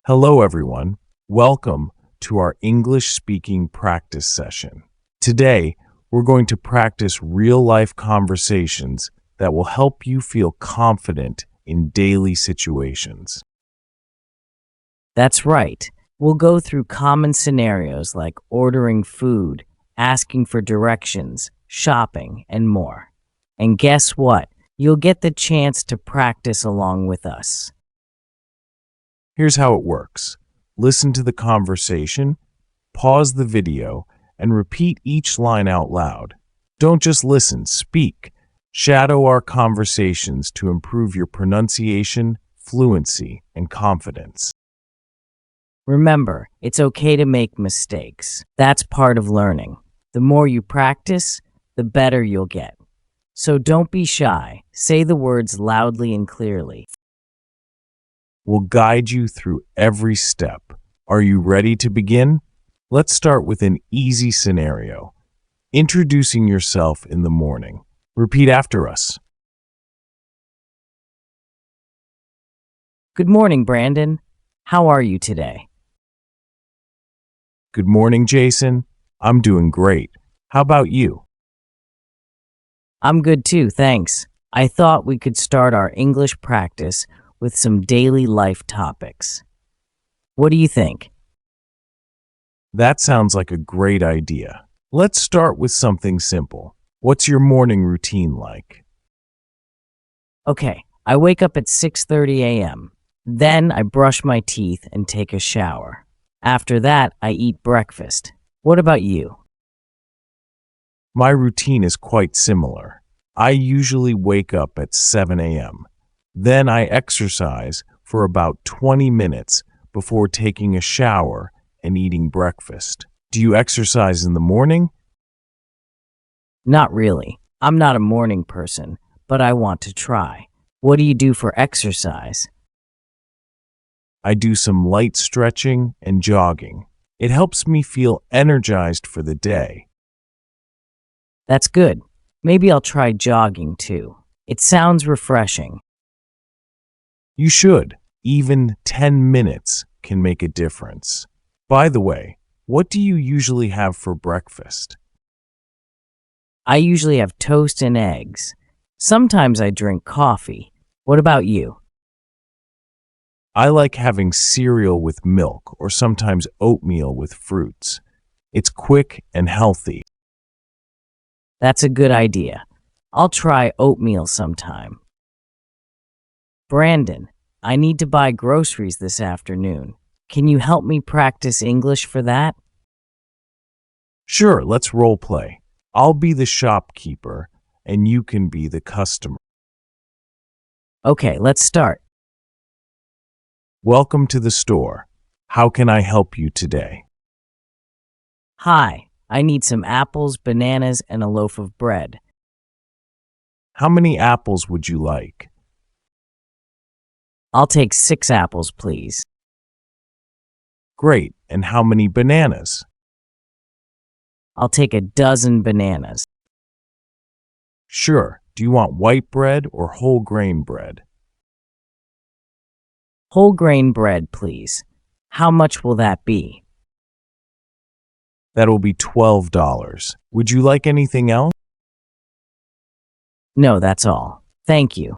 Hello, everyone. Welcome to our English speaking practice session. Today, we're going to practice real-life conversations that will help you feel confident in daily situations. That's right. We'll go through common scenarios like ordering food, asking for directions, shopping, and more. And guess what? You'll get the chance to practice along with us. Here's how it works. Listen to the conversation, pause the video, and repeat each line out loud. Don't just listen, speak. Shadow our conversations to improve your pronunciation, fluency, and confidence. Remember, it's okay to make mistakes. That's part of learning. The more you practice, the better you'll get. So don't be shy. Say the words loudly and clearly. We'll guide you through every step. Are you ready to begin? Let's start with an easy scenario. Introducing yourself in the morning. Repeat after us. Good morning, Brandon. How are you today? Good morning, Jason. I'm doing great. How about you? I'm good too, thanks. I thought we could start our English practice with some daily life topics. What do you think? That sounds like a great idea. Let's start with something simple. What's your morning routine like? Okay, I wake up at 6:30 a.m. Then I brush my teeth and take a shower. After that, I eat breakfast. What about you? My routine is quite similar. I usually wake up at 7 a.m. Then I exercise for about 20 minutes before taking a shower and eating breakfast. Do you exercise in the morning? Not really. I'm not a morning person, but I want to try. What do you do for exercise? I do some light stretching and jogging. It helps me feel energized for the day. That's good. Maybe I'll try jogging too. It sounds refreshing. You should. Even 10 minutes can make a difference. By the way, what do you usually have for breakfast? I usually have toast and eggs. Sometimes I drink coffee. What about you? I like having cereal with milk or sometimes oatmeal with fruits. It's quick and healthy. That's a good idea. I'll try oatmeal sometime. Brandon, I need to buy groceries this afternoon. Can you help me practice English for that? Sure, let's role play. I'll be the shopkeeper and you can be the customer. Okay, let's start. Welcome to the store. How can I help you today? Hi, I need some apples, bananas, and a loaf of bread. How many apples would you like? I'll take 6 apples, please. Great. And how many bananas? I'll take a dozen bananas. Sure. Do you want white bread or whole grain bread? Whole grain bread, please. How much will that be? That'll be $12. Would you like anything else? No, that's all. Thank you.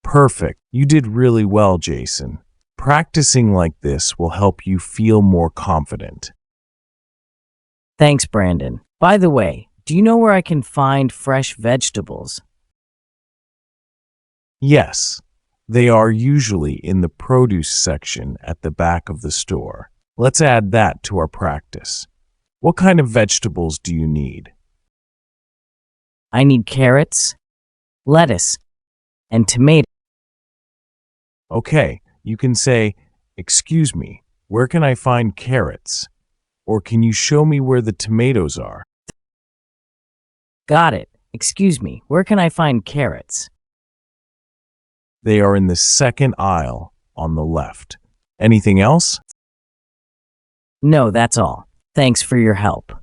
Perfect. You did really well, Jason. Practicing like this will help you feel more confident. Thanks, Brandon. By the way, do you know where I can find fresh vegetables? Yes, they are usually in the produce section at the back of the store. Let's add that to our practice. What kind of vegetables do you need? I need carrots, lettuce, and tomatoes. Okay, you can say, "Excuse me, where can I find carrots?" Or can you show me where the tomatoes are? Got it. Excuse me, where can I find carrots? They are in the second aisle on the left. Anything else? No, that's all. Thanks for your help.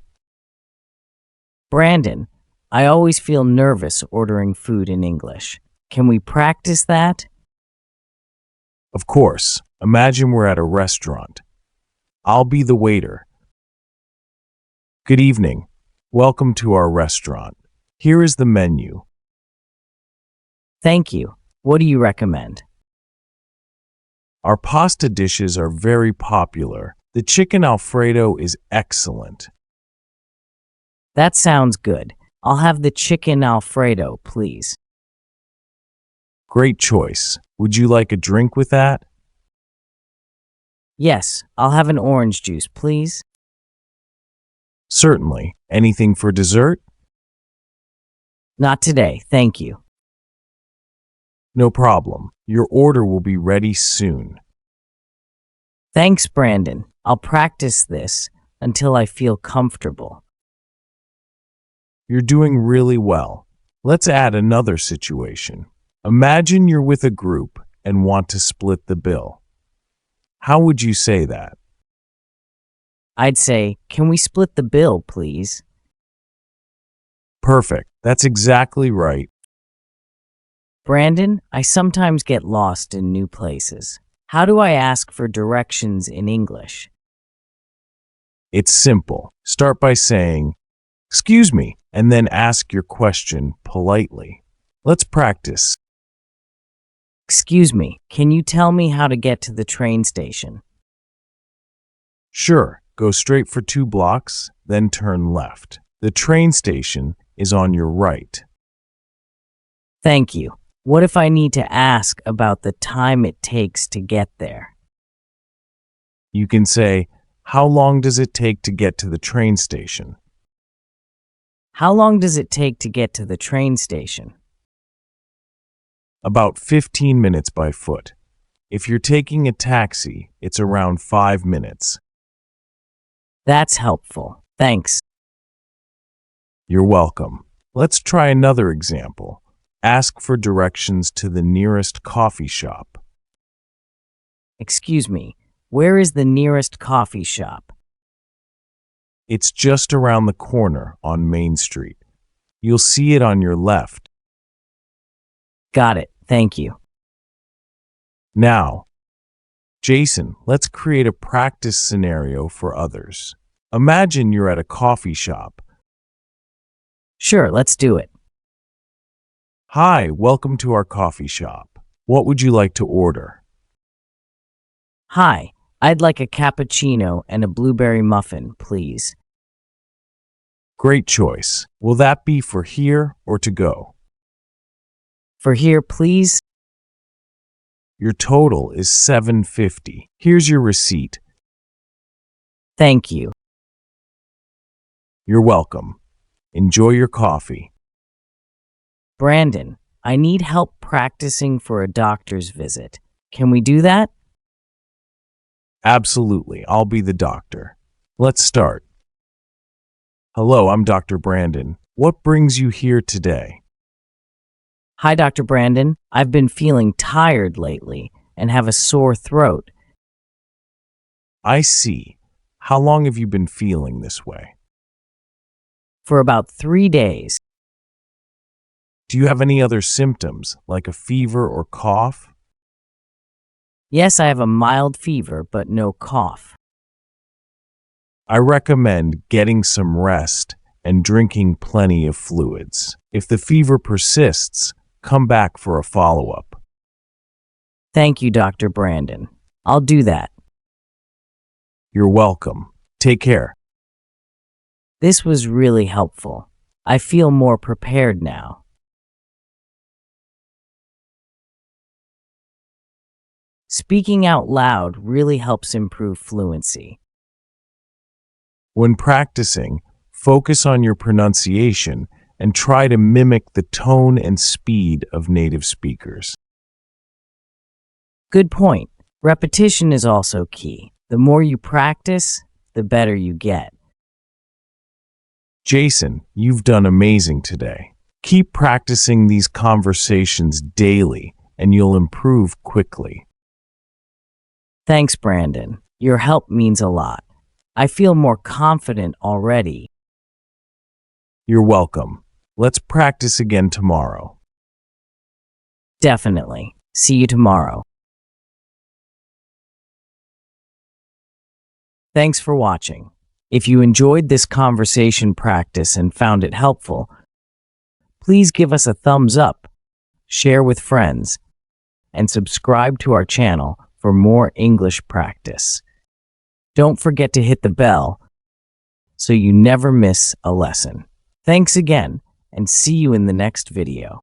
Brandon, I always feel nervous ordering food in English. Can we practice that? Of course, Imagine we're at a restaurant. I'll be the waiter. Good evening. Welcome to our restaurant. Here is the menu. Thank you. What do you recommend? Our pasta dishes are very popular. The chicken Alfredo is excellent. That sounds good. I'll have the chicken Alfredo, please. Great choice. Would you like a drink with that? Yes, I'll have an orange juice, please. Certainly. Anything for dessert? Not today, thank you. No problem. Your order will be ready soon. Thanks, Brandon. I'll practice this until I feel comfortable. You're doing really well. Let's add another situation. Imagine you're with a group and want to split the bill. How would you say that? I'd say, can we split the bill, please? Perfect. That's exactly right. Brandon, I sometimes get lost in new places. How do I ask for directions in English? It's simple. Start by saying, "Excuse me," and then ask your question politely. Let's practice. Excuse me, can you tell me how to get to the train station? Sure, go straight for 2 blocks, then turn left. The train station is on your right. Thank you. What if I need to ask about the time it takes to get there? You can say, "How long does it take to get to the train station?" How long does it take to get to the train station? About 15 minutes by foot. If you're taking a taxi, it's around 5 minutes. That's helpful. Thanks. You're welcome. Let's try another example. Ask for directions to the nearest coffee shop. Excuse me, where is the nearest coffee shop? It's just around the corner on Main Street. You'll see it on your left. Got it. Thank you. Now, Jason, let's create a practice scenario for others. Imagine you're at a coffee shop. Sure, let's do it. Hi, welcome to our coffee shop. What would you like to order? Hi, I'd like a cappuccino and a blueberry muffin, please. Great choice. Will that be for here or to go? For here, please. Your total is $7.50. Here's your receipt. Thank you. You're welcome. Enjoy your coffee. Brandon, I need help practicing for a doctor's visit. Can we do that? Absolutely. I'll be the doctor. Let's start. Hello, I'm Dr. Brandon. What brings you here today? Hi, Dr. Brandon. I've been feeling tired lately and have a sore throat. I see. How long have you been feeling this way? For about 3 days. Do you have any other symptoms, like a fever or cough? Yes, I have a mild fever, but no cough. I recommend getting some rest and drinking plenty of fluids. If the fever persists, come back for a follow-up. Thank you, Dr. Brandon. I'll do that. You're welcome. Take care. This was really helpful. I feel more prepared now. Speaking out loud really helps improve fluency. When practicing, focus on your pronunciation and try to mimic the tone and speed of native speakers. Good point. Repetition is also key. The more you practice, the better you get. Jason, you've done amazing today. Keep practicing these conversations daily and you'll improve quickly. Thanks, Brandon. Your help means a lot. I feel more confident already. You're welcome. Let's practice again tomorrow. Definitely. See you tomorrow. Thanks for watching. If you enjoyed this conversation practice and found it helpful, please give us a thumbs up, share with friends, and subscribe to our channel for more English practice. Don't forget to hit the bell so you never miss a lesson. Thanks again, and see you in the next video.